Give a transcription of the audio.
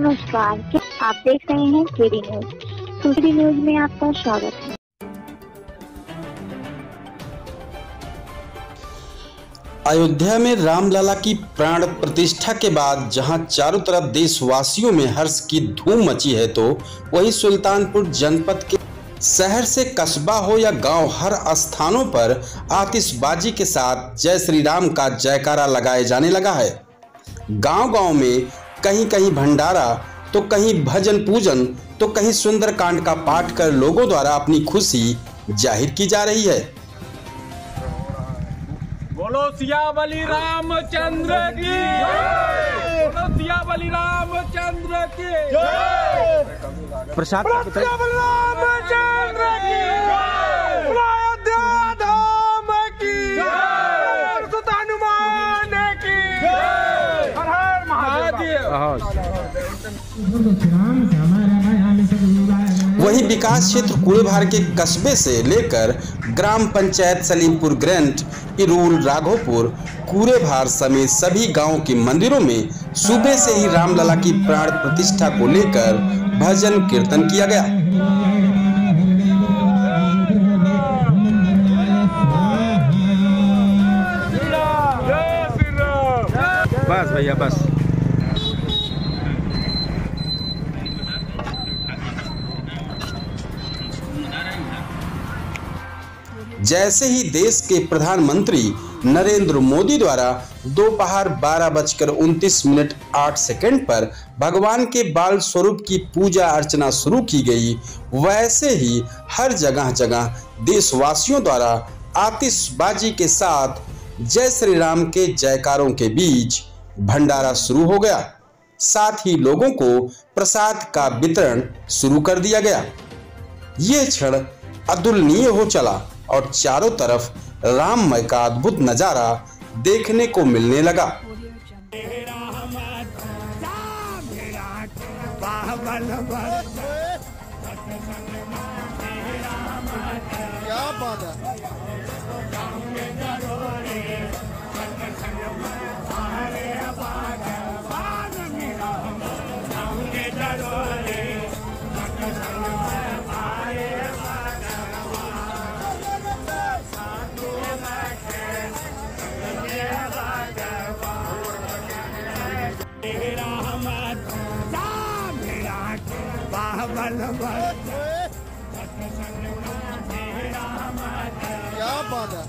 नमस्कार, आप देख रहे हैं केडी न्यूज। केडी न्यूज में आपका स्वागत है। अयोध्या में रामलला की प्राण प्रतिष्ठा के बाद जहां चारों तरफ देशवासियों में हर्ष की धूम मची है, तो वहीं सुल्तानपुर जनपद के शहर से कस्बा हो या गांव, हर स्थानों पर आतिशबाजी के साथ जय श्री राम का जयकारा लगाए जाने लगा है। गांव-गांव में कहीं कहीं भंडारा, तो कहीं भजन पूजन, तो कहीं सुंदरकांड का पाठ कर लोगों द्वारा अपनी खुशी जाहिर की जा रही है। बोलो सियावली रामचंद्र की, बोलो सियावली रामचंद्र की, प्रसाद रामचंद्र की, अयोध्या धाम की, हनुमान की, हर हर महादेव। वहीं विकास क्षेत्र कूड़ेभार के कस्बे से लेकर ग्राम पंचायत सलीमपुर ग्रैंड, इरूल, राघोपुर, कूड़ेभार समेत सभी गांवों के मंदिरों में सुबह से ही रामलला की प्राण प्रतिष्ठा को लेकर भजन कीर्तन किया गया। बस भैया बस। जैसे ही देश के प्रधानमंत्री नरेंद्र मोदी द्वारा दोपहर 12:29 पर भगवान के बाल स्वरूप की पूजा अर्चना शुरू की गई, वैसे ही हर जगह जगह देशवासियों द्वारा आतिशबाजी के साथ जय श्री राम के जयकारों के बीच भंडारा शुरू हो गया। साथ ही लोगों को प्रसाद का वितरण शुरू कर दिया गया। ये क्षण अतुलनीय हो चला और चारों तरफ राममय का अद्भुत नजारा देखने को मिलने लगा। क्या बात है। क्या बात है।